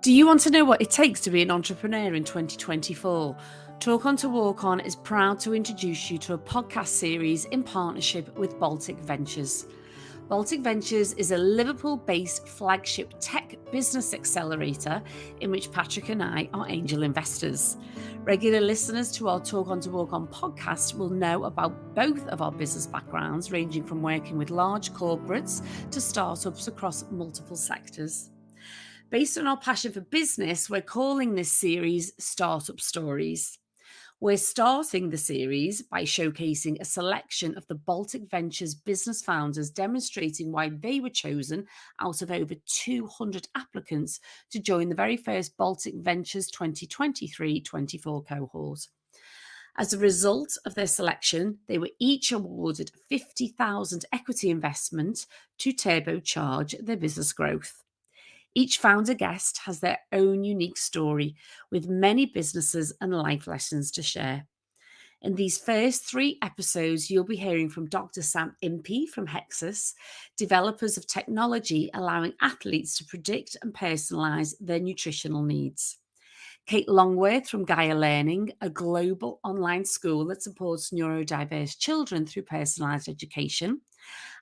Do you want to know what it takes to be an entrepreneur in 2024? Talk On to Walk On is proud to introduce you to a podcast series in partnership with Baltic Ventures. Baltic Ventures is a Liverpool-based flagship tech business accelerator in which Patrick and I are angel investors. Regular listeners to our Talk On to Walk On podcast will know about both of our business backgrounds, ranging from working with large corporates to startups across multiple sectors. Based on our passion for business, we're calling this series Startup Stories. We're starting the series by showcasing a selection of the Baltic Ventures business founders, demonstrating why they were chosen out of over 200 applicants to join the very first Baltic Ventures 2023-24 cohort. As a result of their selection, they were each awarded 50,000 equity investment to turbocharge their business growth. Each founder guest has their own unique story with many businesses and life lessons to share. In these first 3 episodes, you'll be hearing from Dr. Sam Impey from Hexus, developers of technology allowing athletes to predict and personalise their nutritional needs. Kate Longworth from Gaia Learning, a global online school that supports neuro-diverse children through personalised education.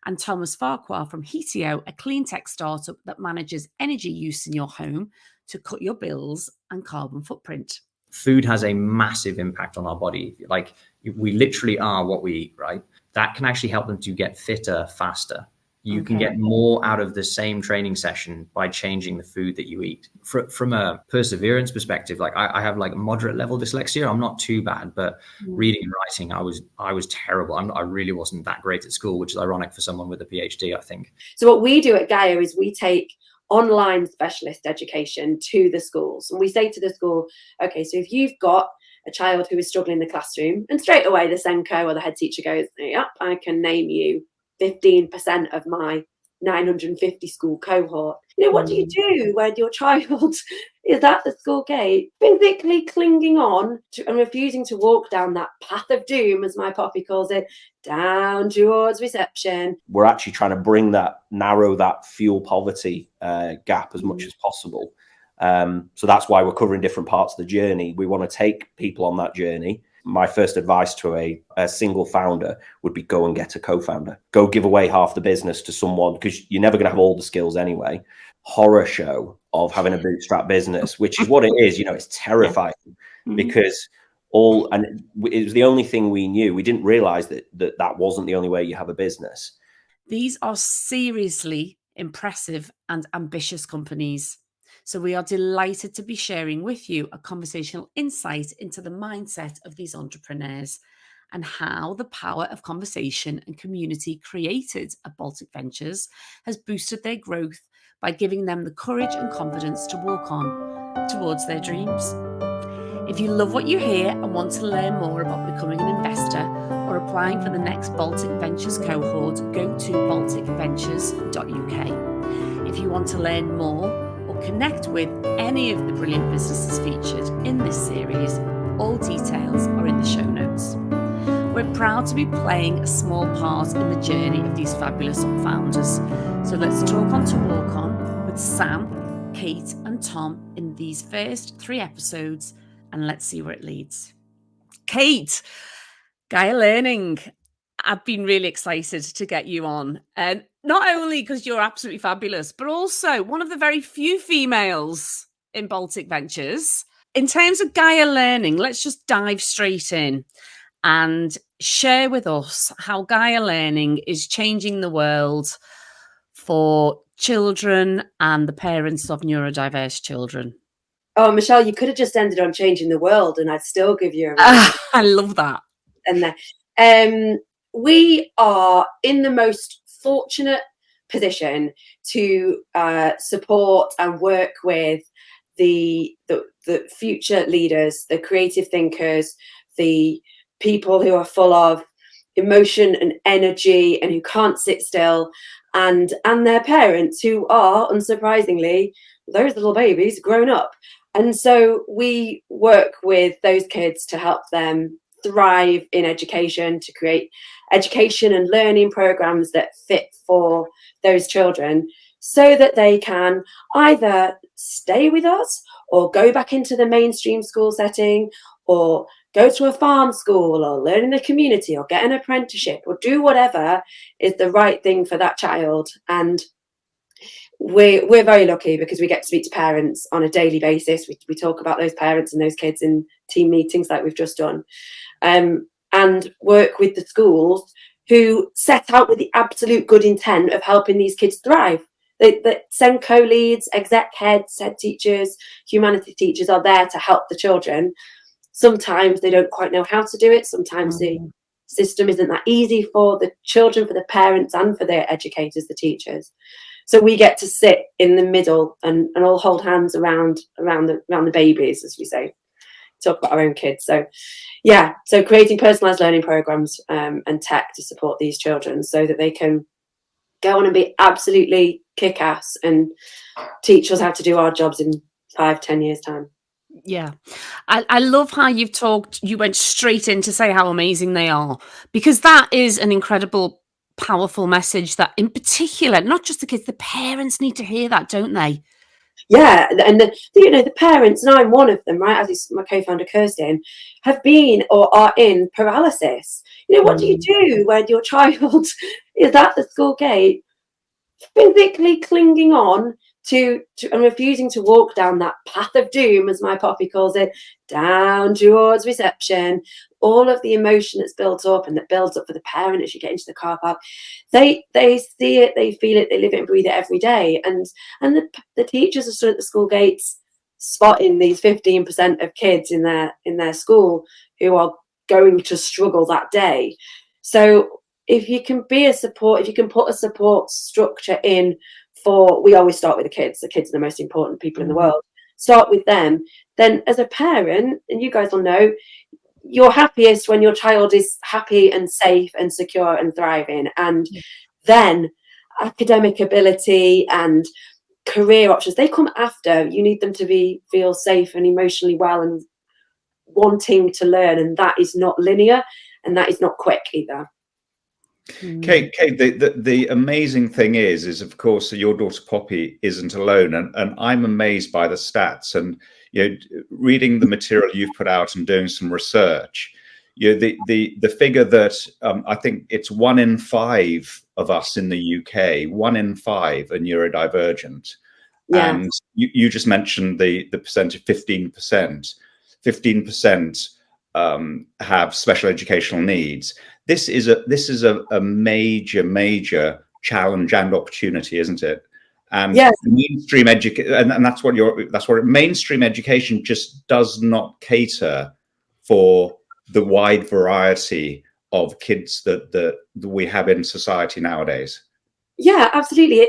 And Thomas Farquhar from Hetio, a clean tech startup that manages energy use in your home to cut your bills and carbon footprint. Food has a massive impact on our body. Like, we literally are what we eat, right? That can actually help them to get fitter faster. You can get more out of the same training session by changing the food that you eat. From a perseverance perspective, like I have like moderate level dyslexia. I'm not too bad, but reading and writing, I was terrible. I really wasn't that great at school, which is ironic for someone with a PhD, I think. So what we do at Gaia is we take online specialist education to the schools, and we say to the school, okay, so if you've got a child who is struggling in the classroom, and straight away the SENCO or the head teacher goes, yep, I can name you 15% of my 950 school cohort. You know, what do you do when your child is at the school gate, physically clinging on to and refusing to walk down that path of doom, as my poppy calls it, down towards reception? We're actually trying to narrow that fuel poverty gap as much as possible. So that's why we're covering different parts of the journey. We want to take people on that journey. My first advice to a single founder would be go and get a co-founder. Go give away half the business to someone, because you're never going to have all the skills anyway. Horror show of having a bootstrap business, which is what it is. You know, it's terrifying because it was the only thing we knew. We didn't realize that wasn't the only way you have a business. These are seriously impressive and ambitious companies. So we are delighted to be sharing with you a conversational insight into the mindset of these entrepreneurs and how the power of conversation and community created at Baltic Ventures has boosted their growth by giving them the courage and confidence to walk on towards their dreams. If you love what you hear and want to learn more about becoming an investor or applying for the next Baltic Ventures cohort, go to balticventures.uk. If you want to learn more or connect with any of the brilliant businesses featured in this series, all details are in the show notes. We're proud to be playing a small part in the journey of these fabulous founders. So let's talk on to walk on with Sam, Kate and Tom in these first 3 episodes, and let's see where it leads. Kate, Gaia Learning, I've been really excited to get you on. And not only because you're absolutely fabulous, but also one of the very few females in Baltic Ventures. In terms of Gaia Learning, let's just dive straight in and share with us how Gaia Learning is changing the world for children and the parents of neurodiverse children. Oh, Michelle, you could have just ended on changing the world and I'd still give you a I love that. And we are in the most fortunate position to support and work with the future leaders, the creative thinkers, the people who are full of emotion and energy and who can't sit still, and their parents who are, unsurprisingly, those little babies grown up. And so we work with those kids to help them thrive in education, to create education and learning programs that fit for those children so that they can either stay with us or go back into the mainstream school setting, or go to a farm school, or learn in the community, or get an apprenticeship, or do whatever is the right thing for that child. And we're very lucky because we get to speak to parents on a daily basis. We talk about those parents and those kids in team meetings like we've just done, and work with the schools who set out with the absolute good intent of helping these kids thrive. The SENCO leads, exec heads, head teachers, humanities teachers are there to help the children. Sometimes they don't quite know how to do it. Sometimes the system isn't that easy for the children, for the parents, and for their educators, the teachers. So we get to sit in the middle and all hold hands around the babies, as we say, talk about our own kids. So yeah, so creating personalised learning programs and tech to support these children so that they can go on and be absolutely kick-ass and teach us how to do our jobs in 5-10 years time. Yeah. I love how you went straight in to say how amazing they are, because that is an incredible, powerful message that in particular, not just the kids, the parents need to hear that, don't they? Yeah, and the parents, and I'm one of them, right, as is my co-founder Kirsten, have been or are in paralysis. What do you do when your child is at the school gate physically clinging on to and refusing to walk down that path of doom, as my poppy calls it, down towards reception? All of the emotion that's built up and that builds up for the parent as you get into the car park, they see it, they feel it, they live it and breathe it every day. And the teachers are stood at the school gates spotting these 15% of kids in their school who are going to struggle that day. So if you can be a support, if you can put a support structure in for, we always start with the kids. The kids are the most important people in the world. Start with them. Then as a parent, and you guys will know, you're happiest when your child is happy and safe and secure and thriving. And then academic ability and career options, they come after. You need them to feel safe and emotionally well and wanting to learn. And that is not linear, and that is not quick either. Kate, the amazing thing is of course your daughter Poppy isn't alone, and I'm amazed by the stats, and reading the material you've put out and doing some research, the figure that I think it's 1 in 5 of us in the UK, 1 in 5 are neurodivergent. Yeah. And you just mentioned the percentage, 15% have special educational needs. This is a major challenge and opportunity, isn't it? And yes. Mainstream education, and that's what mainstream education just does not cater for the wide variety of kids that we have in society nowadays. Yeah, absolutely.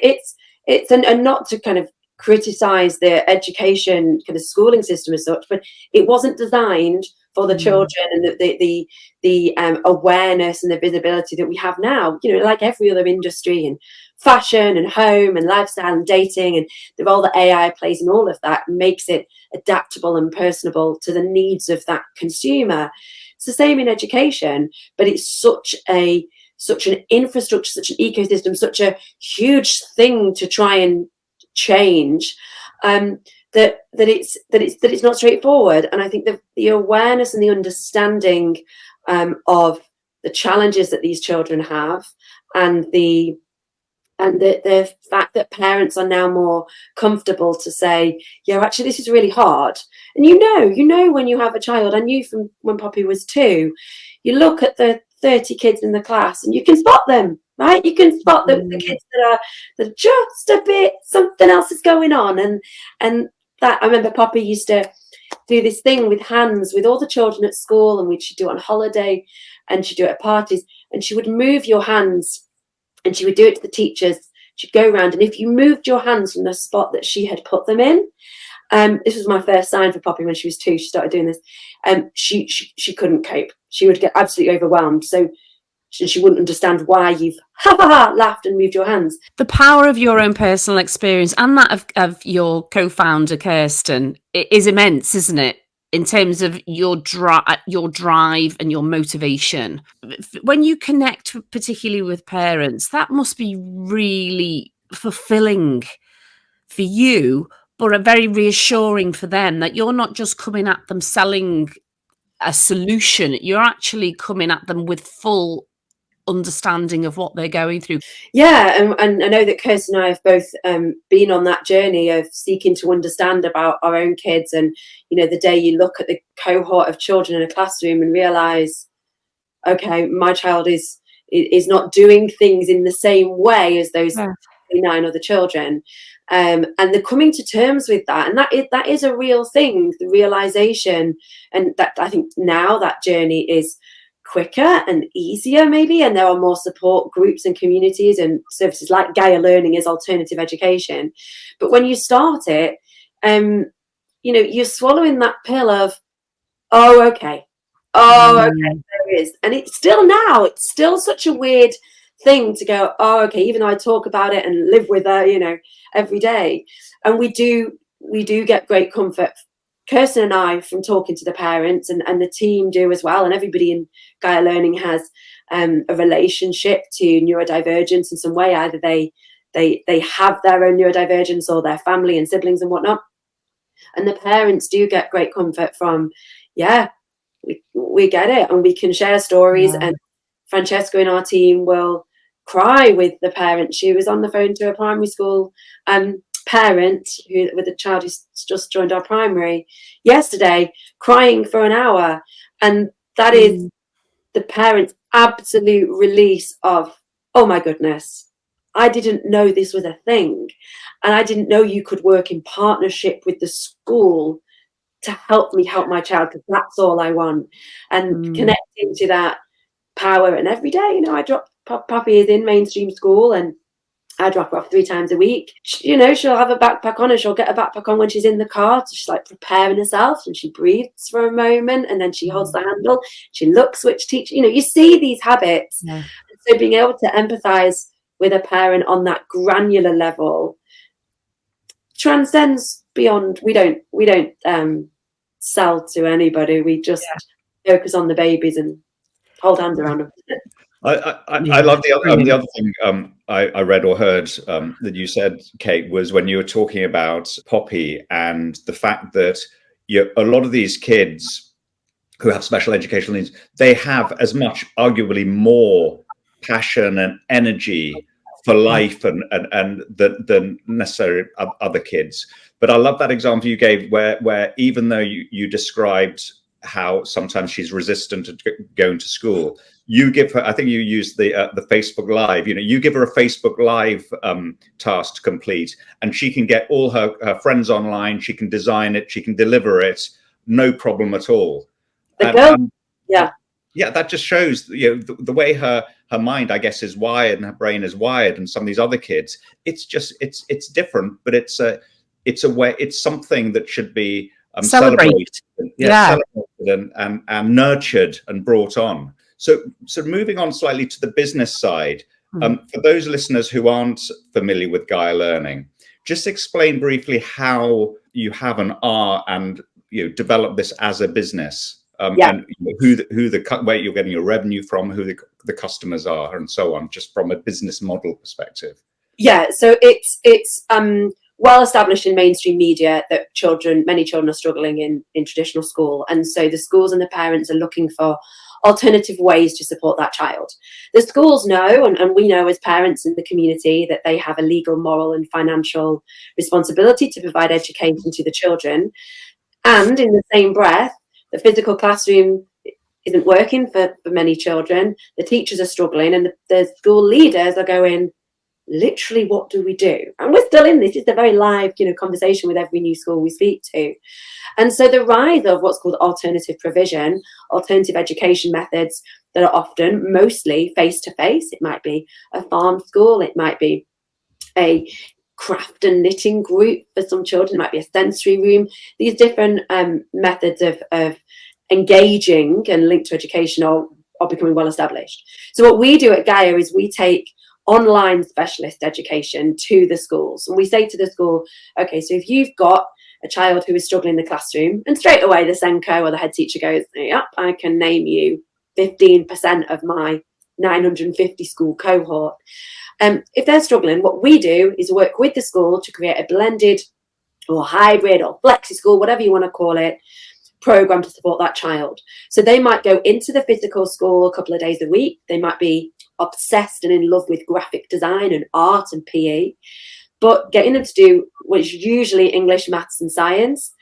It's and not to kind of criticize the education kind of schooling system as such, but it wasn't designed for the children and the awareness and the visibility that we have now. Like every other industry, and fashion and home and lifestyle and dating, and the role that AI plays in all of that makes it adaptable and personable to the needs of that consumer. It's the same in education, but it's such an infrastructure, such an ecosystem, such a huge thing to try and change, that it's not straightforward. And I think the awareness and the understanding of the challenges that these children have, and the fact that parents are now more comfortable to say, yeah, actually this is really hard. And you know when you have a child, I knew from when Poppy was 2, you look at the 30 kids in the class and you can spot them, right? You can spot the kids that are just a bit, something else is going on. And that, I remember Poppy used to do this thing with hands with all the children at school, and she'd do it on holiday, and she'd do it at parties, and she would move your hands, and she would do it to the teachers. She'd go around, and if you moved your hands from the spot that she had put them in, this was my first sign for Poppy when she was 2. She started doing this. She couldn't cope. She would get absolutely overwhelmed. So she wouldn't understand why you've laughed and moved your hands. The power of your own personal experience and that of your co-founder Kirsten is immense, isn't it? In terms of your drive and your motivation. When you connect particularly with parents, that must be really fulfilling for you, but very reassuring for them, that you're not just coming at them selling a solution, you're actually coming at them with full understanding of what they're going through. Yeah, and I know that Kirsten and I have both been on that journey of seeking to understand about our own kids. And, you know, the day you look at the cohort of children in a classroom and realise, okay, my child is not doing things in the same way as those 9 other children. And they're coming to terms with that. And that is a real thing, the realisation. And that, I think now that journey is quicker and easier maybe, and there are more support groups and communities and services like Gaia Learning is alternative education. But when you start it, you know, you're swallowing that pill of, oh okay, there is. And it's still such a weird thing to go, oh okay, even though I talk about it and live with her, you know, every day. And we do get great comfort, Kirsten and I, from talking to the parents, and the team do as well. And everybody in Gaia Learning has a relationship to neurodivergence in some way. Either they have their own neurodivergence, or their family and siblings and whatnot. And the parents do get great comfort from, we get it, and we can share stories. And Francesca in our team will cry with the parents. She was on the phone to a primary school parent with a child who's just joined our primary yesterday, crying for an hour. And that is the parent's absolute release of, oh my goodness, I didn't know this was a thing, and I didn't know you could work in partnership with the school to help me help my child, because that's all I want. And connecting to that power. And every day, you know, I drop Poppy is in mainstream school, and I drop her off 3 times a week. You know, she'll have a backpack on, and she'll get a backpack on when she's in the car. So she's like preparing herself, and she breathes for a moment, and then she holds the handle. She looks which teacher, you know, you see these habits. And so being able to empathize with a parent on that granular level transcends beyond. We don't sell to anybody. We just focus on the babies and hold hands around them. I love the other thing I read or heard that you said, Kate, was when you were talking about Poppy and the fact that a lot of these kids who have special educational needs, they have as much, arguably more passion and energy for life and than necessarily other kids. But I love that example you gave where even though you described how sometimes she's resistant to going to school, you give her, I think you used the Facebook Live, you know, you give her a Facebook Live task to complete, and she can get all her friends online, she can design it, she can deliver it, no problem at all. Yeah, that just shows, you know, the way her mind, I guess, is wired, and her brain is wired, and some of these other kids, it's just, it's different, but it's a way, it's something that should be celebrated, celebrated and nurtured and brought on. So moving on slightly to the business side, for those listeners who aren't familiar with Gaia Learning, just explain briefly how you have an R and develop this as a business, and where you're getting your revenue from, who the customers are, and so on, just from a business model perspective. Yeah, so it's well established in mainstream media that many children are struggling in traditional school, and so the schools and the parents are looking for alternative ways to support that child. The schools know, and we know as parents in the community, that they have a legal, moral and financial responsibility to provide education to the children. And in the same breath, the physical classroom isn't working for many children. The teachers are struggling, and the school leaders are going, literally, what do we do? And we're still in this. It's a very live, conversation with every new school we speak to. And so the rise of what's called alternative provision, alternative education methods that are often mostly face-to-face. It might be a farm school. It might be a craft and knitting group for some children. It might be a sensory room. These different methods of engaging and linked to education are becoming well established. So what we do at Gaia is we take online specialist education to the schools, and we say to the school, okay, so if you've got a child who is struggling in the classroom, and straight away the Senko or the head teacher goes, yep, I can name you 15% of my 950 school cohort. If they're struggling, what we do is work with the school to create a blended or hybrid or flexi school, whatever you want to call it, program to support that child. So they might go into the physical school a couple of days a week. They might be obsessed and in love with graphic design and art and PE, but getting them to do what is usually English, maths and science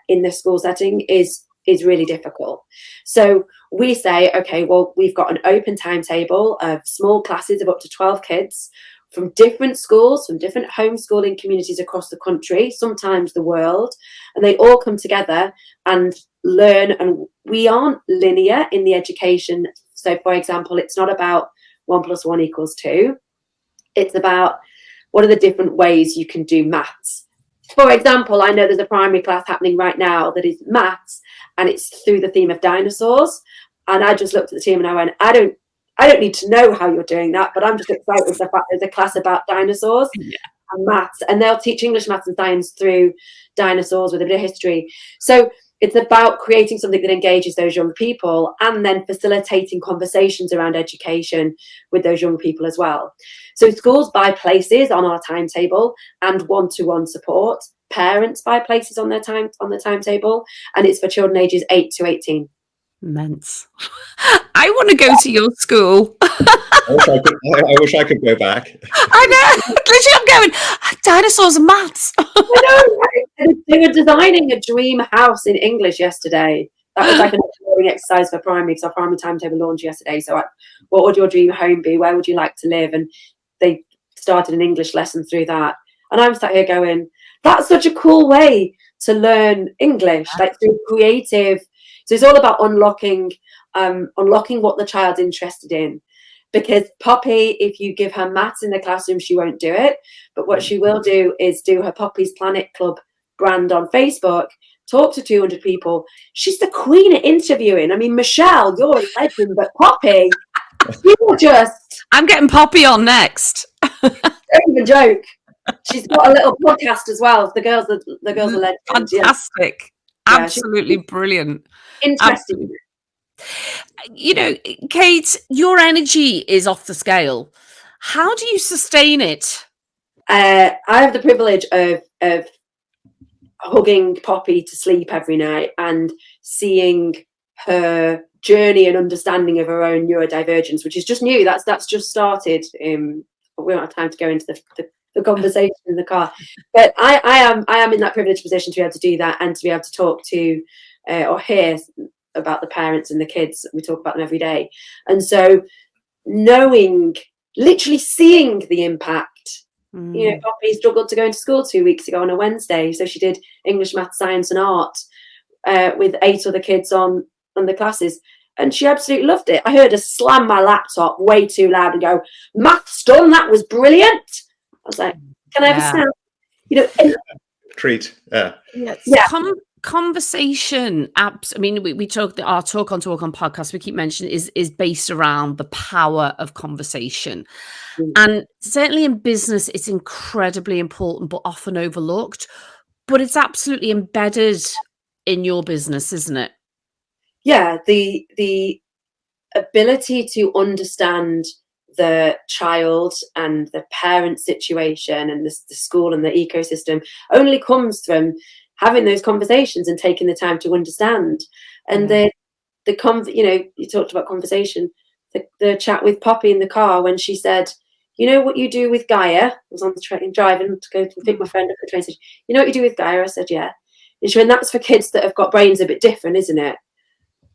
in the school setting is really difficult. So we say, okay, well, we've got an open timetable of small classes of up to 12 kids from different schools, from different homeschooling communities across the country, sometimes the world, and they all come together and learn. And we aren't linear in the education. So, for example, it's not about 1 + 1 = 2. It's about what are the different ways you can do maths. For example, I know there's a primary class happening right now that is maths, and it's through the theme of dinosaurs. And I just looked at the team and I went, I don't need to know how you're doing that, but I'm just excited with the fact there's a class about dinosaurs and maths, and they'll teach English, maths and science through dinosaurs with a bit of history. So it's about creating something that engages those young people and then facilitating conversations around education with those young people as well. So schools buy places on our timetable and one-to-one support. Parents buy places on the timetable, and it's for children ages 8 to 18. Immense. I want to go to your school. I wish I could go back. I know. Literally, I'm going, dinosaurs and maths. I know, right? They were designing a dream house in English yesterday. That was like an learning exercise for primary, because our primary timetable launched yesterday. So what would your dream home be? Where would you like to live? And they started an English lesson through that. And I'm sat here going, that's such a cool way to learn English, like through creative. So it's all about unlocking what the child's interested in. Because Poppy, if you give her maths in the classroom, she won't do it. But what she will do is do her Poppy's Planet Club brand on Facebook, talk to 200 people. She's the queen at interviewing. I mean, Michelle, you're a legend, but Poppy, you were just... I'm getting Poppy on next. Don't even joke. She's got a little podcast as well. The girls are legends. Fantastic. Yeah. Absolutely brilliant. Interesting. Absolutely. You know, Kate, your energy is off the scale. How do you sustain it? I have the privilege of hugging Poppy to sleep every night and seeing her journey and understanding of her own neurodivergence, which is just new. That's just started. We don't have time to go into the conversation in the car, but I am in that privileged position to be able to do that and to be able to talk to or hear about the parents and the kids. We talk about them every day, and so knowing, literally seeing the impact. You know, Poppy struggled to go into school 2 weeks ago on a Wednesday, so she did English, maths, science and art with 8 other kids on the classes, and she absolutely loved it. I heard her slam my laptop way too loud and go, "Maths done, that was brilliant." I was like, "Can I have a sound?" You know, treat. Yeah. Conversation apps. I mean, we talk, our Talk on podcast, we keep mentioning is based around the power of conversation. And certainly in business, it's incredibly important, but often overlooked. But it's absolutely embedded in your business, isn't it? Yeah, the ability to understand the child and the parent situation and the school and the ecosystem only comes from having those conversations and taking the time to understand. And you know, you talked about conversation, the chat with Poppy in the car when she said, "You know what you do with Gaia?" I was on the train driving to go to pick my friend up at the train station. "You know what you do with Gaia?" I said, "Yeah." And she went, "That's for kids that have got brains a bit different, isn't it?"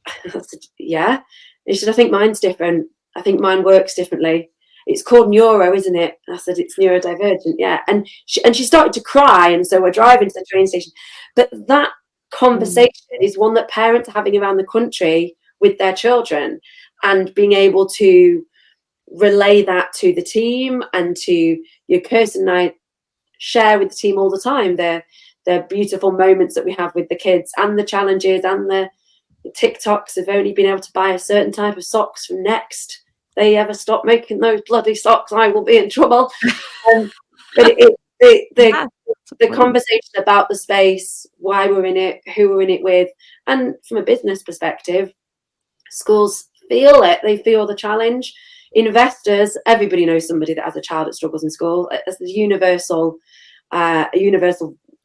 I said, "Yeah." And she said, "I think mine's different. I think mine works differently. It's called neuro, isn't it?" And I said, "It's neurodivergent." Yeah. And she started to cry. And so we're driving to the train station. But that conversation is one that parents are having around the country with their children, and being able to relay that to the team and to your Kirsten and I share with the team all the time, the beautiful moments that we have with the kids and the challenges and the TikToks of only being able to buy a certain type of socks from Next. They ever stop making those bloody socks, I will be in trouble. But the conversation about the space, why we're in it, who we're in it with, and from a business perspective, schools feel it. They feel the challenge. Investors, everybody knows somebody that has a child that struggles in school. It's a universal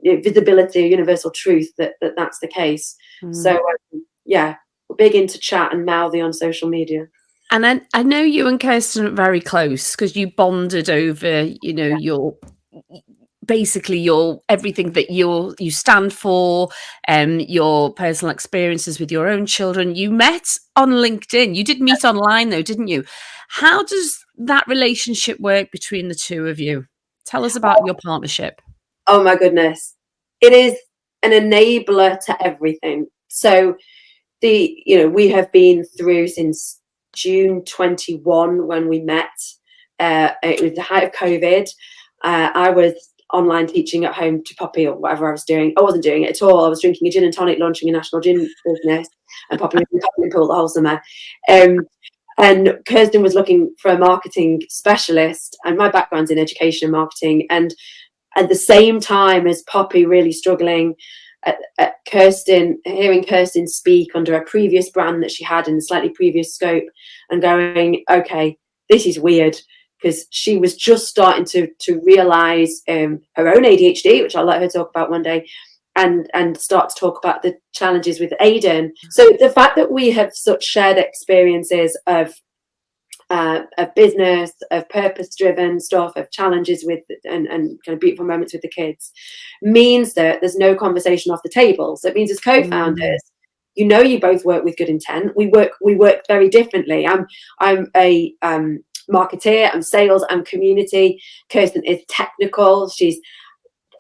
visibility, a universal truth that's the case. So yeah, we're big into chat and mouthy on social media. And I know you and Kirsten are very close because you bonded over, you know, your everything that you stand for, your personal experiences with your own children. You met on LinkedIn. You did meet online though, didn't you? How does that relationship work between the two of you? Tell us about your partnership. Oh my goodness. It is an enabler to everything. So we have been through since June 21 when we met. It was the height of COVID. I was online teaching at home to Poppy or whatever I was doing. I wasn't doing it at all. I was drinking a gin and tonic, launching a national gin business, and Poppy was in the pool the whole summer. And Kirsten was looking for a marketing specialist, and my background's in education and marketing. And at the same time as Poppy really struggling, at Kirsten, hearing Kirsten speak under a previous brand that she had in a slightly previous scope, and going, okay, this is weird, because she was just starting to realize her own ADHD, which I'll let her talk about one day, and start to talk about the challenges with Aidan. So the fact that we have such shared experiences of business, of purpose-driven stuff, of challenges with and kind of beautiful moments with the kids, means that there's no conversation off the table. So it means as co-founders, you both work with good intent. We work very differently. I'm a marketeer, I'm sales, I'm community. Kirsten is technical. She's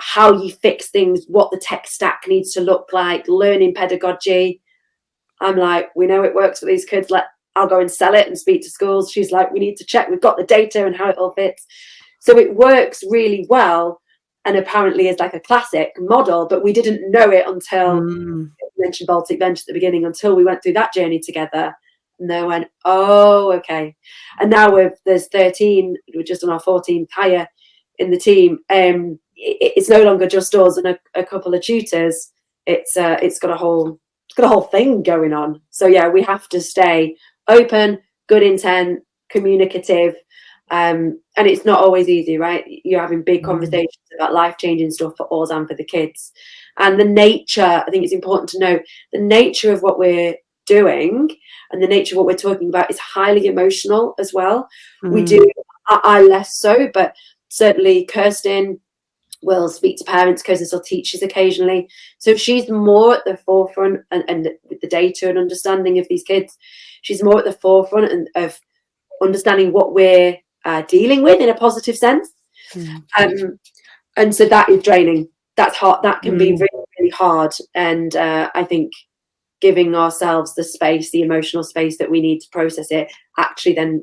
how you fix things, what the tech stack needs to look like, learning pedagogy. I'm like, we know it works for these kids. I'll go and sell it and speak to schools. She's like, we need to check we've got the data and how it all fits. So it works really well, and apparently is like a classic model, but we didn't know it until I mentioned Baltic Ventures at the beginning, until we went through that journey together. And they went, oh, okay. And now there's 13, we're just on our 14th hire in the team. It's no longer just us and a couple of tutors. It's got a whole thing going on. So yeah, we have to stay open, good intent, communicative, and it's not always easy, right? You're having big conversations about life-changing stuff for us and for the kids. And the nature, I think it's important to know, the nature of what we're doing and the nature of what we're talking about is highly emotional as well. We do, I less so, but certainly Kirsten will speak to parents. Kirsten still teaches occasionally, so she's more at the forefront and with the data and understanding of these kids. She's more at the forefront of understanding what we're dealing with in a positive sense. And so that is draining. That's hard. That can be really, really hard. And I think giving ourselves the space, the emotional space that we need to process it, actually then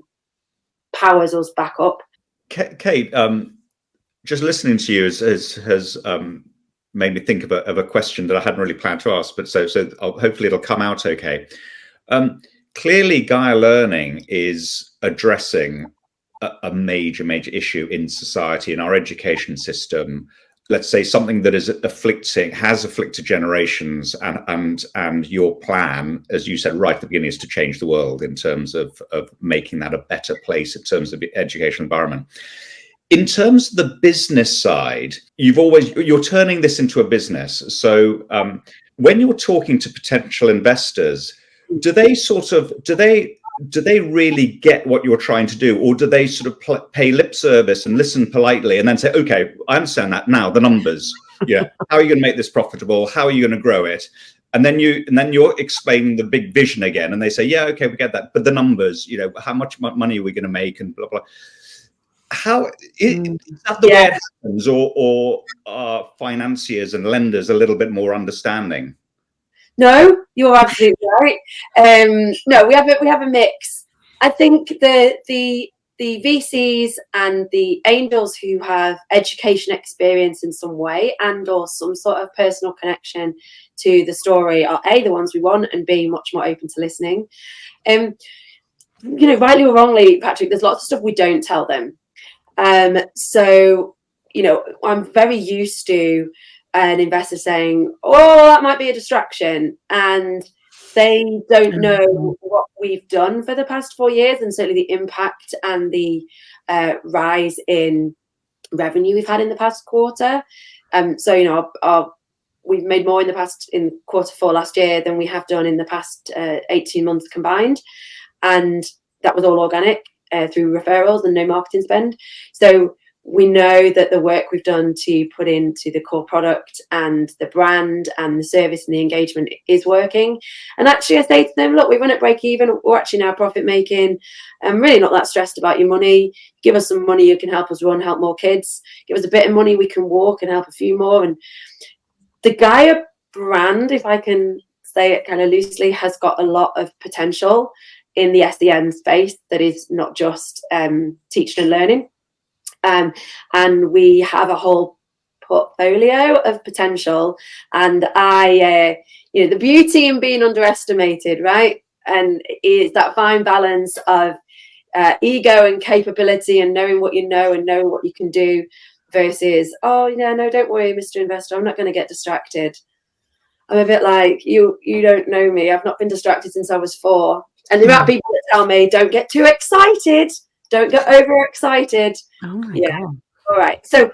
powers us back up. Kate, just listening to you has made me think of a question that I hadn't really planned to ask, but so hopefully it'll come out okay. Clearly, Gaia Learning is addressing a major issue in society, in our education system. Let's say something that has afflicted generations, and your plan, as you said right at the beginning, is to change the world in terms of making that a better place in terms of the educational environment. In terms of the business side, you're turning this into a business. So when you're talking to potential investors, do they really get what you're trying to do, or do they sort of pay lip service and listen politely and then say, okay, I understand that now, the numbers, how are you going to make this profitable? How are you going to grow it? And then you're explaining the big vision again, and they say, yeah, okay, we get that, but the numbers, how much money are we going to make, and blah blah. How is that the way it happens, or are financiers and lenders a little bit more understanding? No, you're absolutely right. No, we have a mix. I think the VCs and the angels who have education experience in some way and or some sort of personal connection to the story are A, the ones we want, and B, much more open to listening. Rightly or wrongly, Patrick, there's lots of stuff we don't tell them. So I'm very used to an investor saying, oh, that might be a distraction, and they don't know what we've done for the past 4 years, and certainly the impact and the rise in revenue we've had in the past quarter. So, you know, we've made more in quarter 4 last year than we have done in the past 18 months combined. And that was all organic through referrals and no marketing spend. So we know that the work we've done to put into the core product and the brand and the service and the engagement is working. And actually I say to them, look, we run at break even, we're actually now profit making. I'm really not that stressed about your money. Give us some money, you can help us run, help more kids. Give us a bit of money, we can walk and help a few more. And the Gaia brand, if I can say it kind of loosely, has got a lot of potential in the SEN space that is not just teaching and learning. And we have a whole portfolio of potential. And you know, the beauty in being underestimated, right? And is that fine balance of ego and capability and knowing what you know and knowing what you can do versus, oh, yeah, no, don't worry, Mr. Investor, I'm not going to get distracted. I'm a bit like, you don't know me. I've not been distracted since I was 4. And the amount of people that tell me, don't get too excited. Don't get overexcited. Oh my God. All right. So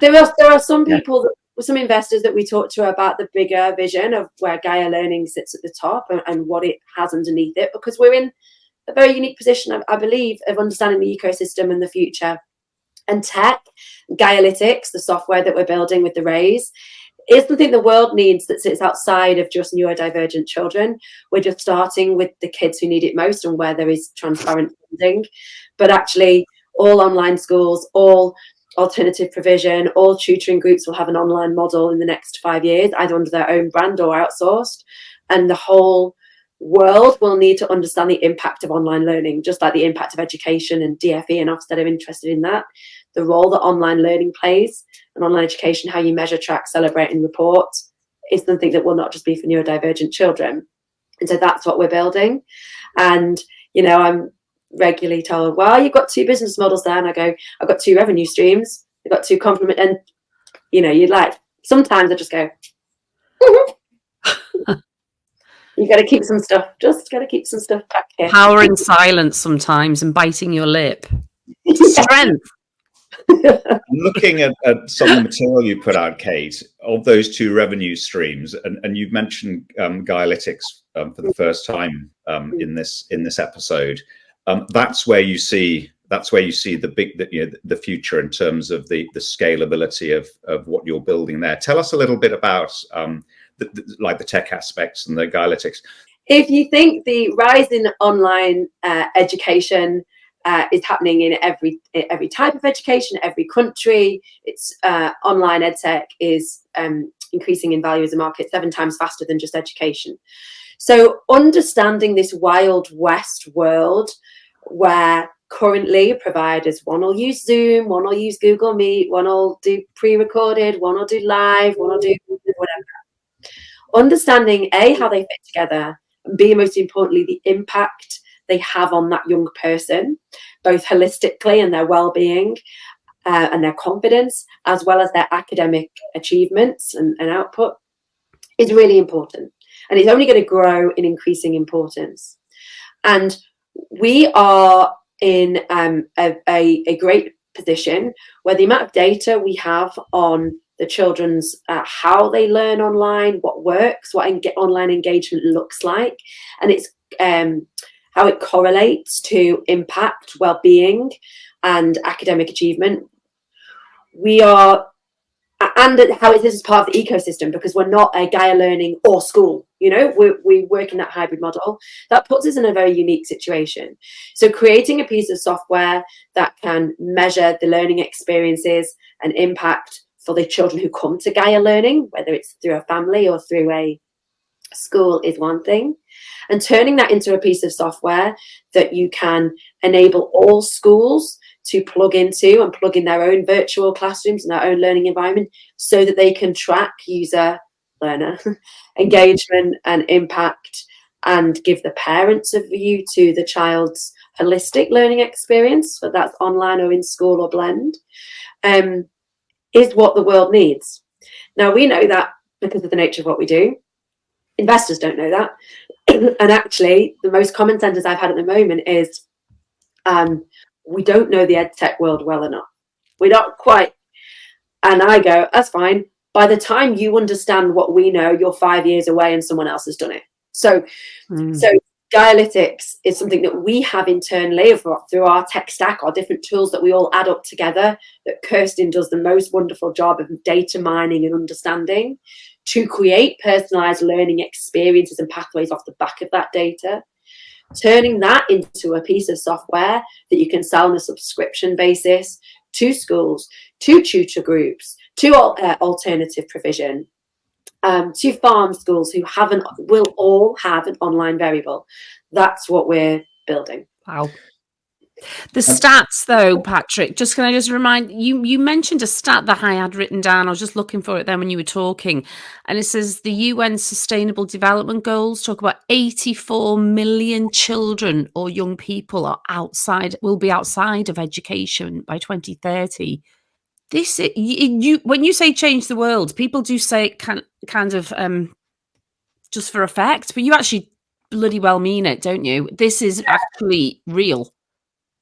there are some people, some investors that we talk to about the bigger vision of where Gaia Learning sits at the top and what it has underneath it, because we're in a very unique position, I believe, of understanding the ecosystem and the future. And tech, Gaialytics, the software that we're building with the Raise, is something the world needs that sits outside of just neurodivergent children. We're just starting with the kids who need it most and where there is transparent funding. But actually, all online schools, all alternative provision, all tutoring groups will have an online model in the next 5 years, either under their own brand or outsourced. And the whole world will need to understand the impact of online learning, just like the impact of education, and DFE and Ofsted are interested in that. The role that online learning plays and online education, how you measure, track, celebrate and report, is something that will not just be for neurodivergent children. And so that's what we're building. And, you know, I'm regularly told, well, you've got 2 business models there. And I go, I've got 2 revenue streams. I've got 2 complement. And, you know, sometimes I just go, you got to keep some stuff, back here. Power in silence sometimes and biting your lip. Strength. I'm looking at some of the material you put out, Kate, of those 2 revenue streams, and you've mentioned Gaialytics for the first time in this episode. That's where you see the future in terms of the scalability of what you're building there. Tell us a little bit about the tech aspects and the Gaialytics. If you think the rise in online education is happening in every type of education, every country, it's online edtech is increasing in value as a market 7 times faster than just education. So understanding this wild west world where currently providers, one will use Zoom, one will use Google Meet, one will do pre-recorded, one will do live, one will do whatever. Understanding A, how they fit together, and B, most importantly, the impact they have on that young person, both holistically and their well-being and their confidence, as well as their academic achievements and output, is really important. And it's only going to grow in increasing importance. And we are in a great position where the amount of data we have on the children's how they learn online, what works, what online engagement looks like, and it's how it correlates to impact, well-being, and academic achievement. We are, and how this is part of the ecosystem, because we're not a Gaia Learning or school. You know, we work in that hybrid model. That puts us in a very unique situation. So creating a piece of software that can measure the learning experiences and impact for the children who come to Gaia Learning, whether it's through a family or through a school, is one thing. And turning that into a piece of software that you can enable all schools to plug into and plug in their own virtual classrooms and their own learning environment, so that they can track user learner engagement and impact, and give the parents a view to the child's holistic learning experience, whether that's online or in school or blend, is what the world needs. Now, we know that because of the nature of what we do. Investors don't know that. And actually, the most common sentence I've had at the moment is, we don't know the ed tech world well enough. We're not quite. And I go, that's fine. By the time you understand what we know, you're 5 years away and someone else has done it. So Dialytics is something that we have internally through our tech stack, our different tools that we all add up together, that Kirsten does the most wonderful job of data mining and understanding to create personalized learning experiences and pathways off the back of that data, turning that into a piece of software that you can sell on a subscription basis to schools, to tutor groups, to alternative provision, to farm schools who will all have an online variable. That's what we're building. Wow. The stats, though, Patrick, can I just remind you, you mentioned a stat that I had written down. I was just looking for it then when you were talking. And it says the UN Sustainable Development Goals talk about 84 million children or young people will be outside of education by 2030. When you say change the world, people do say it kind of just for effect, but you actually bloody well mean it, don't you? This is actually real.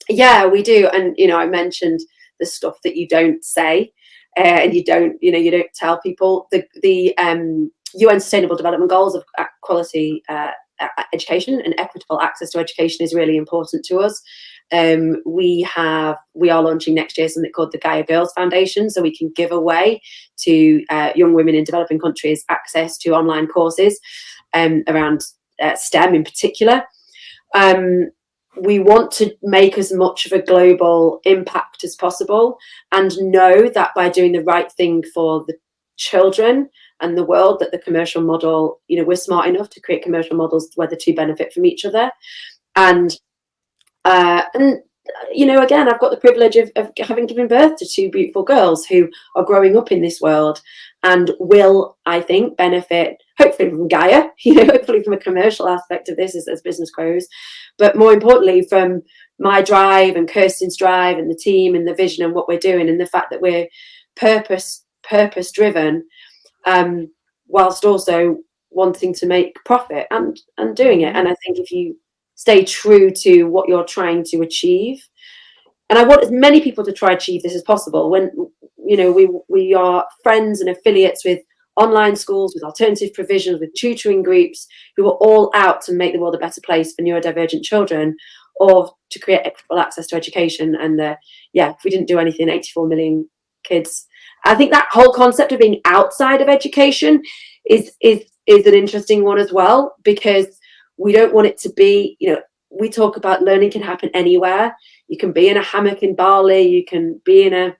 Yeah, we do. And, I mentioned the stuff that you don't say and you don't tell people. The UN Sustainable Development Goals of quality education and equitable access to education is really important to us. We are launching next year something called the Gaia Girls Foundation, so we can give away to young women in developing countries access to online courses around STEM in particular. We want to make as much of a global impact as possible, and know that by doing the right thing for the children and the world, that the commercial model, we're smart enough to create commercial models where the two benefit from each other. And again, I've got the privilege of having given birth to two beautiful girls who are growing up in this world and will, I think, benefit hopefully from Gaia, hopefully from a commercial aspect of this as business grows, but more importantly from my drive and Kirsten's drive and the team and the vision and what we're doing and the fact that we're purpose driven, whilst also wanting to make profit and doing it. And I think if you stay true to what you're trying to achieve, and I want as many people to try achieve this as possible. When we are friends and affiliates with online schools, with alternative provisions, with tutoring groups who are all out to make the world a better place for neurodivergent children, or to create equitable access to education. And if we didn't do anything, 84 million kids. I think that whole concept of being outside of education is an interesting one as well, because we don't want it to be, we talk about learning can happen anywhere. You can be in a hammock in Bali, you can be in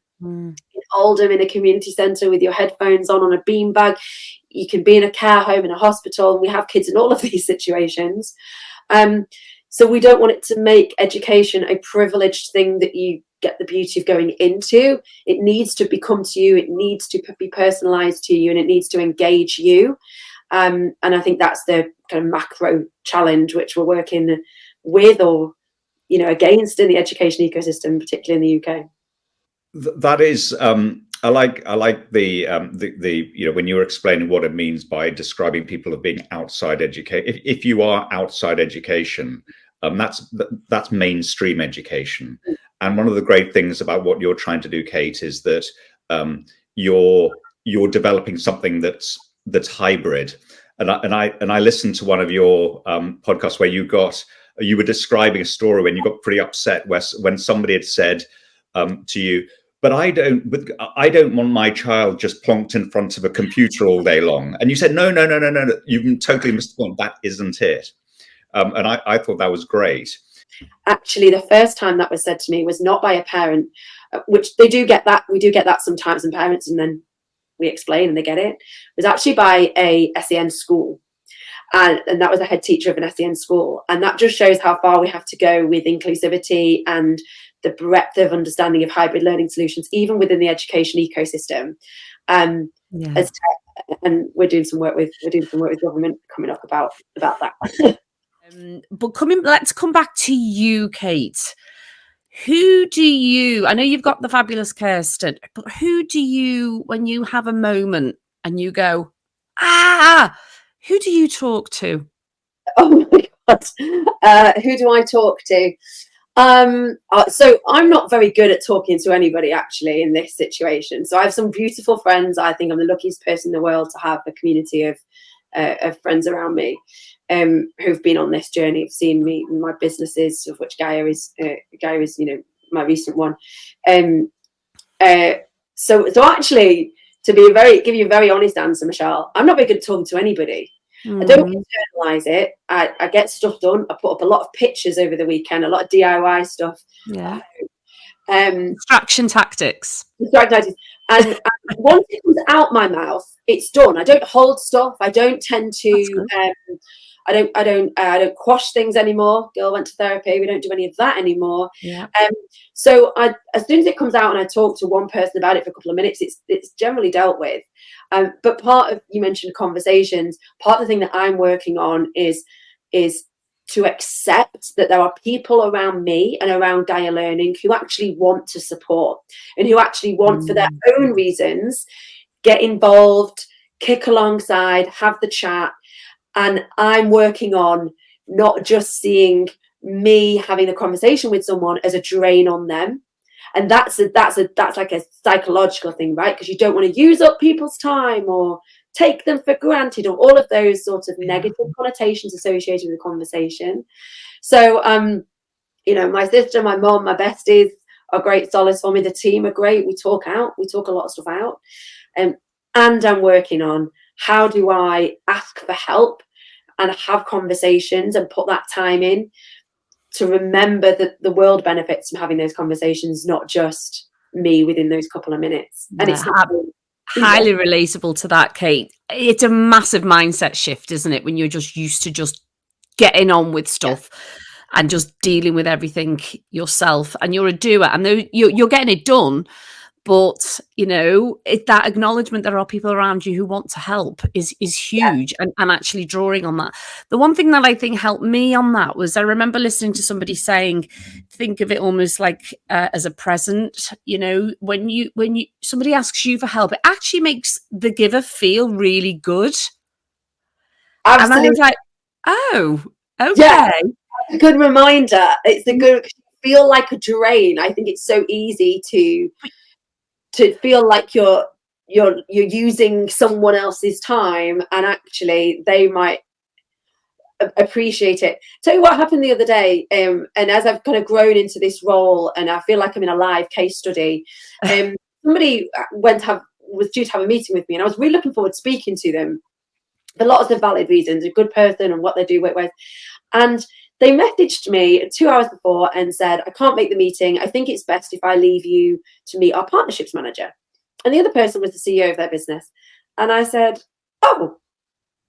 Oldham in a community centre with your headphones on a beanbag, you can be in a care home, in a hospital, and we have kids in all of these situations. So we don't want it to make education a privileged thing that you get the beauty of going into. It needs to become to you, it needs to be personalised to you, and it needs to engage you. And I think that's the kind of macro challenge which we're working with or against in the education ecosystem, particularly in the UK. That is, I like the when you were explaining what it means by describing people as being outside education. If you are outside education, that's mainstream education. And one of the great things about what you're trying to do, Kate, is that you're developing something that's hybrid. And I listened to one of your podcasts where you were describing a story when you got pretty upset when somebody had said to you, but I don't want my child just plonked in front of a computer all day long. And you said, no, you've totally missed the point. That isn't it. And I thought that was great. Actually, the first time that was said to me was not by a parent, which they do get that. We do get that sometimes in parents, and then we explain and they get it. It was actually by a SEN school. And that was a head teacher of an SEN school. And that just shows how far we have to go with inclusivity and the breadth of understanding of hybrid learning solutions, even within the education ecosystem. And we're doing some work with government coming up about that. But let's come back to you, Kate. I know you've got the fabulous Kirsten, but who do you, when you have a moment and you go, Who do you talk to? Oh my God. Who do I talk to? So I'm not very good at talking to anybody actually in this situation. So I have some beautiful friends. I think I'm the luckiest person in the world to have a community of friends around me who've been on this journey, have seen me, my businesses, of which Gaia is, my recent one. So actually, give you a very honest answer, Michelle, I'm not very good at talking to anybody. I don't internalize it. I get stuff done. I put up a lot of pictures over the weekend, a lot of DIY stuff. Yeah. Distraction tactics. And once it comes out my mouth, it's done. I don't hold stuff. I don't tend to. I don't quash things anymore. Girl went to therapy. We don't do any of that anymore. Yeah. So as soon as it comes out and I talk to one person about it for a couple of minutes, it's generally dealt with. But part of, you mentioned conversations, part of the thing that I'm working on is to accept that there are people around me and around Gaia Learning who actually want to support and who actually want, for their own reasons, get involved, kick alongside, have the chat. And I'm working on not just seeing me having a conversation with someone as a drain on them. And that's like a psychological thing, right? Because you don't want to use up people's time or take them for granted, or all of those sorts of negative connotations associated with the conversation. So, my sister, my mom, my besties are great solace for me. The team are great. We talk a lot of stuff out. And I'm working on, how do I ask for help and have conversations and put that time in to remember that the world benefits from having those conversations, not just me within those couple of minutes. And it's not highly relatable to that, Kate. It's a massive mindset shift, isn't it? When you're just used to just getting on with stuff and just dealing with everything yourself, and you're a doer, and you're getting it done. But, that acknowledgement there are people around you who want to help is huge, and actually drawing on that. The one thing that I think helped me on that was, I remember listening to somebody saying, think of it almost like as a present. When somebody asks you for help, it actually makes the giver feel really good. Absolutely. And I was like, oh, okay. Yeah, a good reminder. It's a good, feel like a drain. I think it's so easy to feel like you're using someone else's time, and actually they might appreciate it. Tell you what happened the other day, and as I've kind of grown into this role, and I feel like I'm in a live case study, somebody was due to have a meeting with me, and I was really looking forward to speaking to them for lots of valid reasons, a good person and what they do work with. And they messaged me 2 hours before and said, I can't make the meeting. I think it's best if I leave you to meet our partnerships manager. And the other person was the CEO of their business. And I said, oh,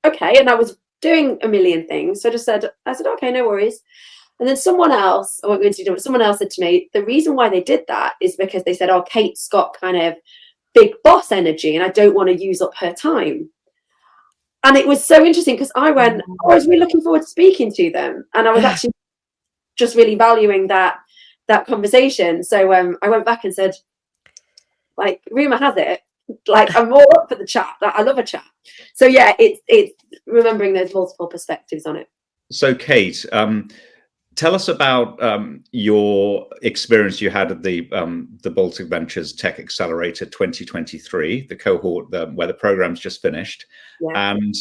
okay. And I was doing a million things. So I said, okay, no worries. And then someone else, I won't go into detail, but someone else said to me, the reason why they did that is because they said, oh, Kate's got kind of big boss energy and I don't want to use up her time. And it was so interesting because I went, I was really looking forward to speaking to them. And I was actually just really valuing that conversation. So I went back and said, like, rumour has it, like, I'm all up for the chat. I love a chat. So yeah, it's remembering those multiple perspectives on it. So Kate, tell us about your experience you had at the Baltic Ventures Tech Accelerator 2023, the cohort where the program's just finished. Yeah. And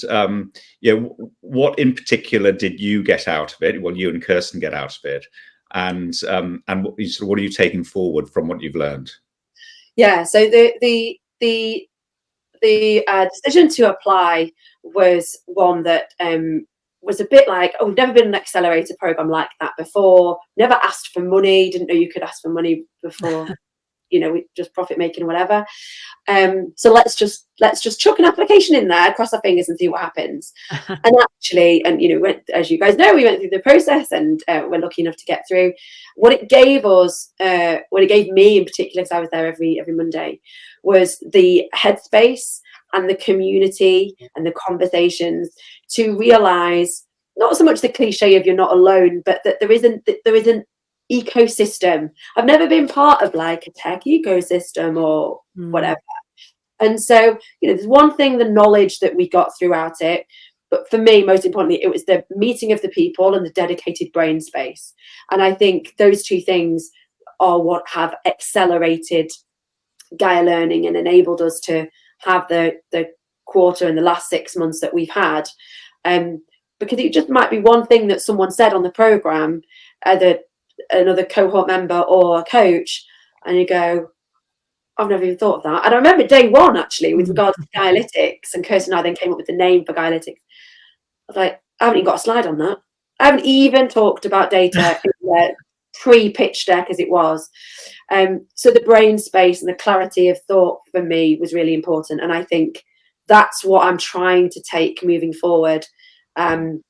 what in particular did you get out of it? Well, you and Kirsten get out of it, and what are you taking forward from what you've learned? Yeah. So the decision to apply was one that was a bit like, oh, we've never been in an accelerator program like that before. Never asked for money. Didn't know you could ask for money before. We just profit making or whatever. So let's just chuck an application in there, cross our fingers and see what happens. And actually, as you guys know, we went through the process, and we're lucky enough to get through. What it gave us, what it gave me in particular, because I was there every Monday, was the headspace and the community and the conversations to realize not so much the cliche of you're not alone, but that there is an ecosystem. I've never been part of like a tech ecosystem or whatever. And so, there's one thing, the knowledge that we got throughout it, But for me, most importantly, it was the meeting of the people and the dedicated brain space. And I think those two things are what have accelerated Gaia Learning and enabled us to have the quarter and the last 6 months that we've had. Because it just might be one thing that someone said on the program, either another cohort member or a coach, and you go, I've never even thought of that. And I remember day one, actually, with regards to Dialytics, and Kirsten and I then came up with the name for Dialytics. I was like, I haven't even got a slide on that. I haven't even talked about data in the pre-pitch deck as it was. So the brain space and the clarity of thought for me was really important. And I think that's what I'm trying to take moving forward. And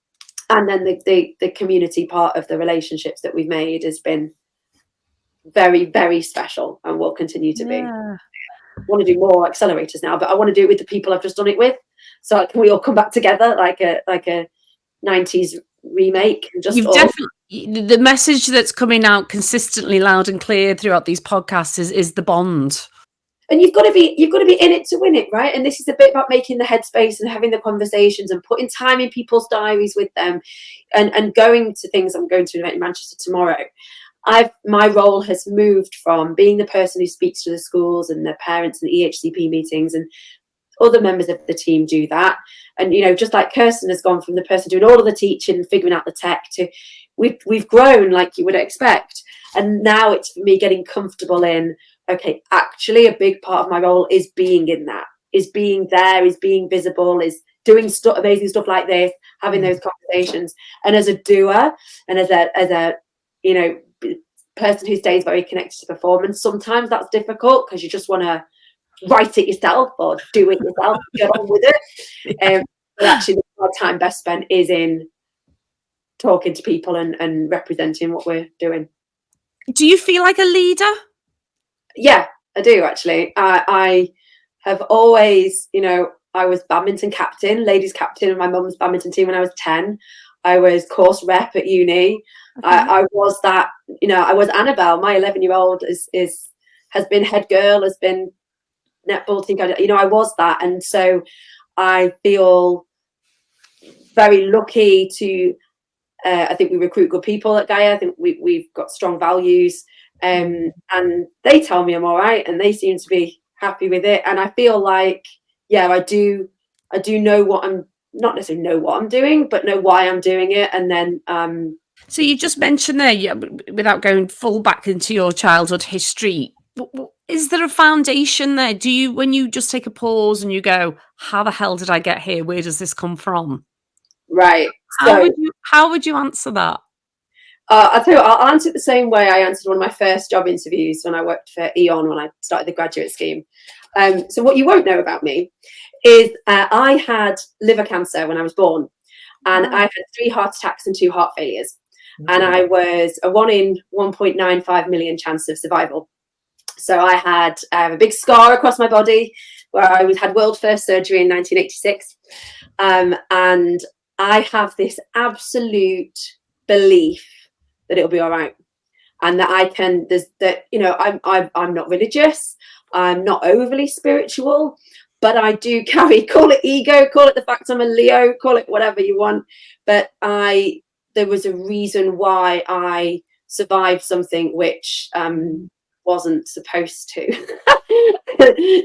then the community part of the relationships that we've made has been very, very special and will continue to be. I want to do more accelerators now, but I want to do it with the people I've just done it with. So can we all come back together like a 90s remake? And just definitely, the message that's coming out consistently loud and clear throughout these podcasts is the bond. And you've got to be in it to win it, right? And this is a bit about making the headspace and having the conversations and putting time in people's diaries with them, and going to things. I'm going to an event in Manchester tomorrow. My role has moved from being the person who speaks to the schools and the parents and EHCP meetings, and other members of the team do that. And, you know, just like Kirsten has gone from the person doing all of the teaching, figuring out the tech, to we've grown like you would expect. And now it's for me getting comfortable in, okay, actually a big part of my role is being in that, is being there, is being visible, is doing amazing stuff like this, having those conversations. And as a doer and as a you know, person who stays very connected to performance, sometimes that's difficult because you just want to write it yourself or do it yourself, get on with it. But actually, our time best spent is in talking to people and representing what we're doing. Do you feel like a leader? Yeah, I do actually. I have always, you know, I was badminton captain, ladies captain of my mum's badminton team when I was 10. I was course rep at uni. Okay. I was that, you know, I was Annabelle. My 11-year-old has been head girl, has been netball team, you know, I was that. And so I feel very lucky to, I think we recruit good people at Gaia. I think we've got strong values, and they tell me I'm all right, and they seem to be happy with it. And I feel like, yeah, I do know what I'm, not necessarily know what I'm doing, but know why I'm doing it. And then so you just mentioned there, yeah, without going full back into your childhood history, is there a foundation there? Do you, when you just take a pause and you go, how the hell did I get here? Where does this come from? Right. How would you answer that? I'll tell you what, I'll answer it the same way I answered one of my first job interviews when I worked for E.ON when I started the graduate scheme. So what you won't know about me is I had liver cancer when I was born, and I had 3 heart attacks and 2 heart failures. And I was a 1 in 1.95 million chance of survival. So I had a big scar across my body where I had world first surgery in 1986. And I have this absolute belief that it'll be all right. And that I can, you know, I'm not religious. I'm not overly spiritual, but I do carry, call it ego, call it the fact I'm a Leo, call it whatever you want. But there was a reason why I survived something which wasn't supposed to.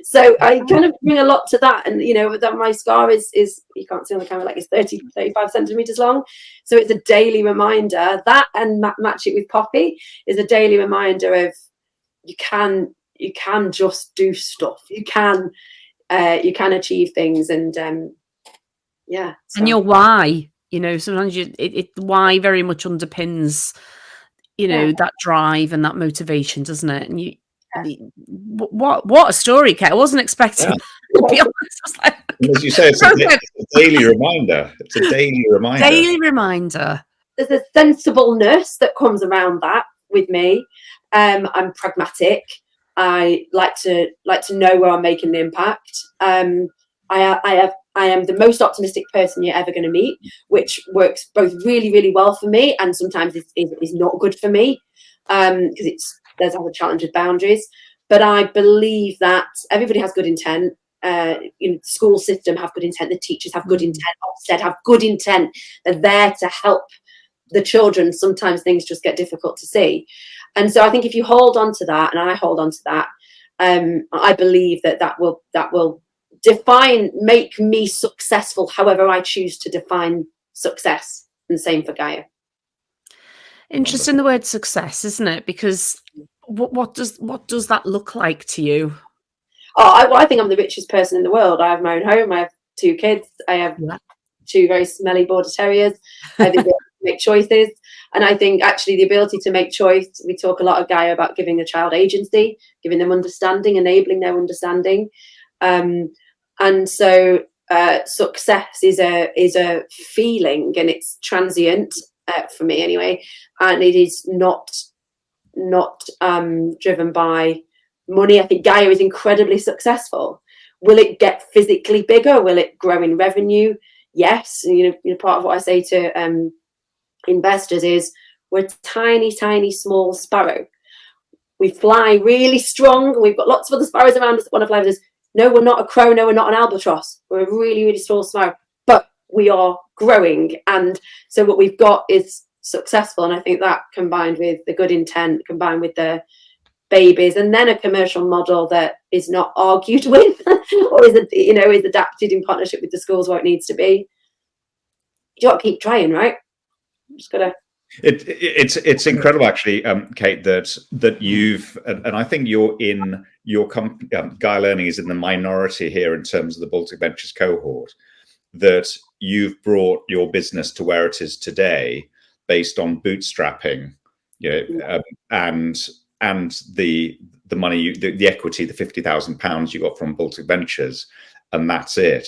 So I kind of bring a lot to that. And, you know, that my scar is you can't see on the camera, like it's 35 centimeters long. So it's a daily reminder, that, and match it with Poppy is a daily reminder of you can just do stuff. You can achieve things. And yeah. So. And your why, you know, sometimes why very much underpins, you know, that drive and that motivation, doesn't it? And you, what a story, Kate. I wasn't expecting to be honest. As you say, it's a daily reminder. It's a daily reminder. Daily reminder. There's a sensibleness that comes around that with me. I'm pragmatic. I like to know where I'm making an impact. I am the most optimistic person you're ever going to meet, which works both really, really well for me and sometimes is not good for me, because there's other challenge with boundaries. But I believe that everybody has good intent. the school system have good intent, the teachers have good intent, Ofsted have good intent. They're there to help the children. Sometimes things just get difficult to see. And so I think if you hold on to that, and I hold on to that, I believe that will make me successful however I choose to define success. And same for Gaia. Interesting, the word success, isn't it? Because what does that look like to you? I think I'm the richest person in the world. I have my own home. I have 2 kids. I have 2 very smelly border terriers. I have the ability to make choices. And I think actually the ability to make choice, we talk a lot of Gaia about giving a child agency, giving them understanding, enabling their understanding. And so success is a feeling, and it's transient for me anyway. And it is not driven by money. I think Gaia is incredibly successful. Will it get physically bigger? Will it grow in revenue? Yes. And, part of what I say to investors is we're a tiny, tiny, small sparrow. We fly really strong, and we've got lots of other sparrows around us that want to fly with us. No, we're not a crow. No, we're not an albatross. We're a really, really small sparrow, but we are growing. And so what we've got is successful. And I think that combined with the good intent, combined with the babies, and then a commercial model that is not argued with or is adapted in partnership with the schools where it needs to be. You got to keep trying, right? Just gotta. It's incredible, actually, Kate, that you've, and I think you're in your company. Gaia Learning is in the minority here in terms of the Baltic Ventures cohort, that you've brought your business to where it is today based on bootstrapping, and the money, the equity, the £50,000 you got from Baltic Ventures, and that's it.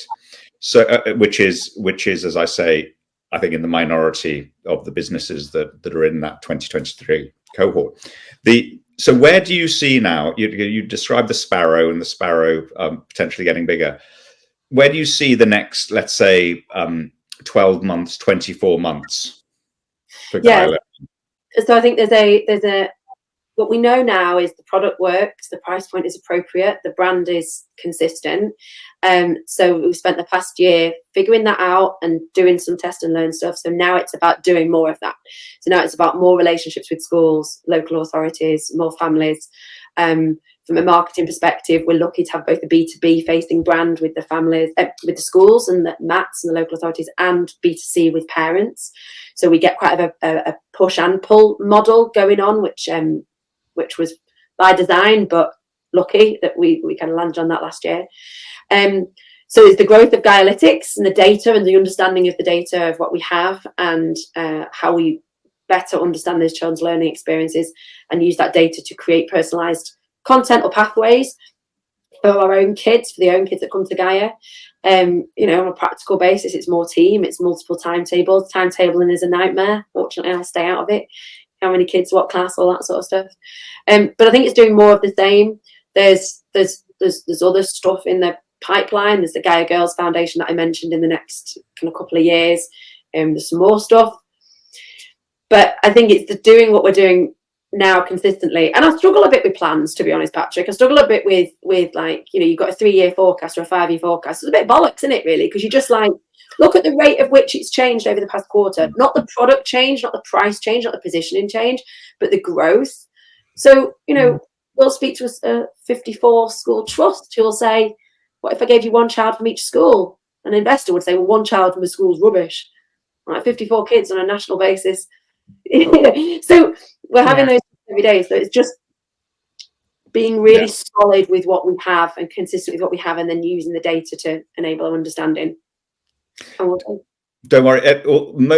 So, which is, as I say, I think in the minority of the businesses that are in that 2023 cohort. So where do you see now? You described the sparrow and the sparrow potentially getting bigger. Where do you see the next, let's say, 12 months, 24 months for Gaia Learning? So I think there's a what we know now is the product works, the price point is appropriate, the brand is consistent. So we've spent the past year figuring that out and doing some test and learn stuff. So now it's about doing more of that. So now it's about more relationships with schools, local authorities, more families. From a marketing perspective, we're lucky to have both a B2B facing brand with the families, with the schools and the MATs and the local authorities, and B2C with parents. So we get quite a push and pull model going on, which was by design, but lucky that we kind of landed on that last year. So it's the growth of Gaialytics and the data and the understanding of the data of what we have, and how we better understand those children's learning experiences and use that data to create personalised content or pathways for our own kids, for the own kids that come to Gaia. On a practical basis, it's more team, it's multiple timetables. Timetabling is a nightmare. Fortunately, I stay out of it. How many kids, what class, all that sort of stuff. But I think it's doing more of the same. There's other stuff in the pipeline. There's the Gaia Girls Foundation that I mentioned in the next kind of couple of years. There's some more stuff. But I think it's the doing what we're doing now consistently. And I struggle a bit with plans, to be honest, Patrick. I struggle a bit with like, you've got a 3-year forecast or a 5-year forecast. It's a bit bollocks, isn't it, really? Because you just like, look at the rate of which it's changed over the past quarter. Not the product change, not the price change, not the positioning change, but the growth. So, we'll speak to a 54 school trust who will say, what if I gave you 1 child from each school? An investor would say, well, 1 child from a school's rubbish. Right, 54 kids on a national basis. So we're having those every day. So it's just being really solid with what we have and consistent with what we have, and then using the data to enable our understanding. Don't worry.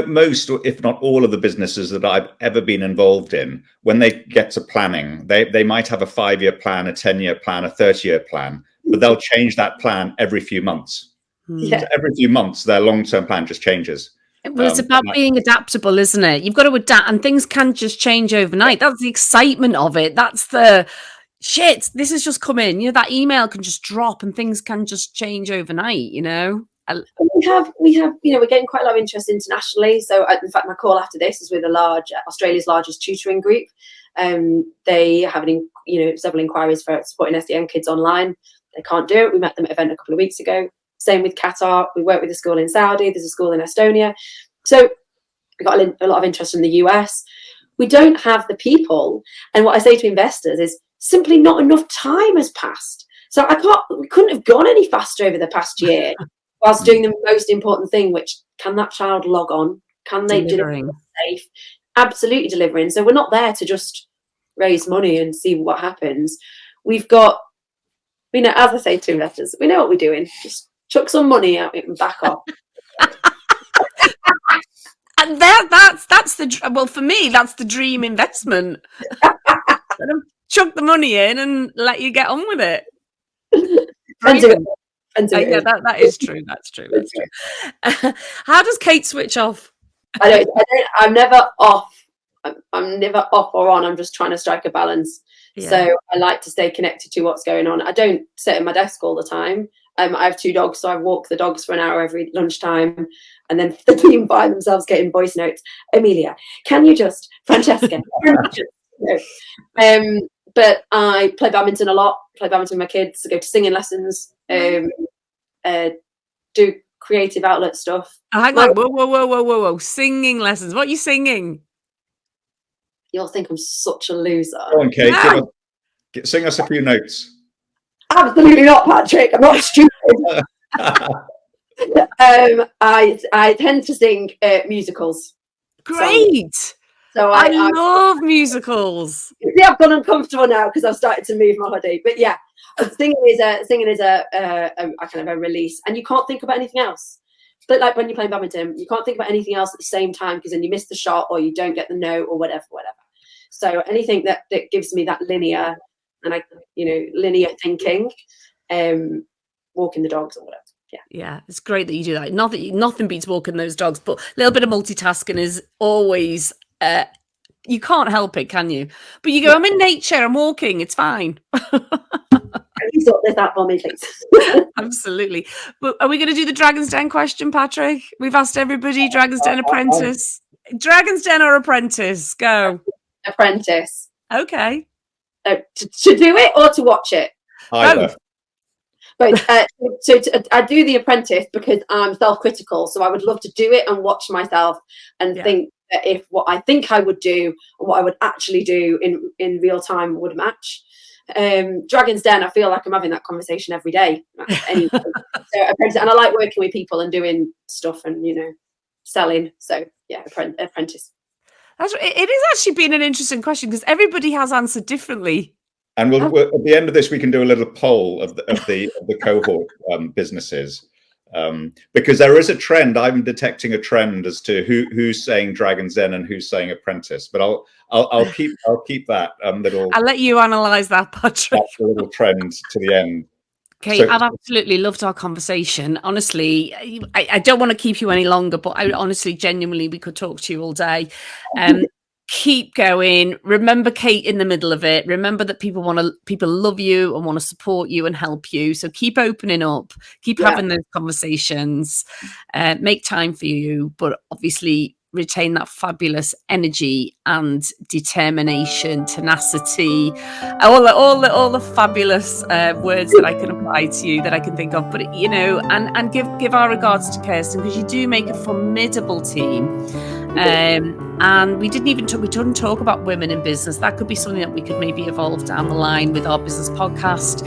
Most, if not all, of the businesses that I've ever been involved in, when they get to planning, they might have a 5-year plan, a 10-year plan, a 30-year plan, but they'll change that plan every few months. So every few months, their long-term plan just changes. Well, it's about being adaptable, isn't it? You've got to adapt, and things can just change overnight. That's the excitement of it. That's the shit. This has just come in. That email can just drop, and things can just change overnight. We have, we're getting quite a lot of interest internationally. So, in fact, my call after this is with Australia's largest tutoring group. They have several inquiries for supporting SDN kids online. they can't do it. We met them at an event a couple of weeks ago. Same with Qatar. We work with a school in Saudi. There's a school in Estonia. So we got a lot of interest from the US. We don't have the people. And what I say to investors is simply not enough time has passed. So we couldn't have gone any faster over the past year whilst doing the most important thing, which can that child log on? Can they deliver safe? Absolutely delivering. So we're not there to just raise money and see what happens. We've got, as I say to investors, we know what we're doing. Just chuck some money at it and back off. And that's for me, that's the dream investment. Chuck the money in and let you get on with it. Yeah, that is true. That's true. How does Kate switch off? I'm never off. I'm never off or on. I'm just trying to strike a balance. Yeah. So I like to stay connected to what's going on. I don't sit at my desk all the time. I have 2 dogs, so I walk the dogs for an hour every lunchtime, and then the team by themselves getting voice notes. Amelia, can you just, Francesca? But I play badminton a lot. Play badminton with my kids. I go to singing lessons. Do creative outlet stuff. Hang on, whoa! Singing lessons. What are you singing? You'll think I'm such a loser. Go on, Kate. No. Sing us a few notes. Absolutely not, Patrick. I'm not stupid. I tend to sing musicals. Great. So I love musicals. Yeah, I've gone uncomfortable now because I've started to move my body. But yeah, singing is a kind of a release, and you can't think about anything else. But like when you're playing badminton, you can't think about anything else at the same time because then you miss the shot or you don't get the note or whatever. So anything that gives me that linear thinking, walking the dogs or whatever. Yeah, it's great that you do that. Nothing beats walking those dogs, but a little bit of multitasking is always. You can't help it, can you? But you go, I'm in nature, I'm walking, it's fine. You sort this out for me, please. Absolutely. But are we going to do the Dragon's Den question, Patrick? We've asked everybody. Dragon's Den apprentice. Dragon's Den or apprentice? Go. Apprentice. Okay. To do it or to watch it? Either. But I do the apprentice because I'm self-critical, so I would love to do it and watch myself and think that if what I think I would do and what I would actually do in real time would match. Dragon's Den, I feel like I'm having that conversation every day. Anyway, and I like working with people and doing stuff and selling. So yeah, apprentice. It has actually been an interesting question because everybody has answered differently. And we'll at the end of this, we can do a little poll of the cohort businesses, because there is a trend. I'm detecting a trend as to who's saying Dragon's Den and who's saying apprentice. But I'll keep that little. I'll let you analyse that, Patrick. That's a little trend to the end. Kate, I've absolutely loved our conversation. Honestly, I don't want to keep you any longer, but I honestly, genuinely, we could talk to you all day. Keep going. Remember Kate in the middle of it. Remember that people love you and want to support you and help you. So keep opening up, keep having those conversations, make time for you, but obviously retain that fabulous energy and determination, tenacity, all the fabulous words that I can apply to you that I can think of. But and give our regards to Kirsten because you do make a formidable team. And we didn't talk about women in business. That could be something that we could maybe evolve down the line with our business podcast.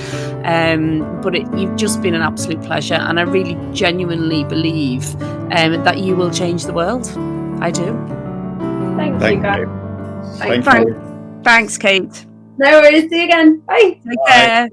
But you've just been an absolute pleasure, and I really genuinely believe that you will change the world. I do. Thank you, guys. Thank you. Thanks, Kate. No worries. See you again. Bye. Take care.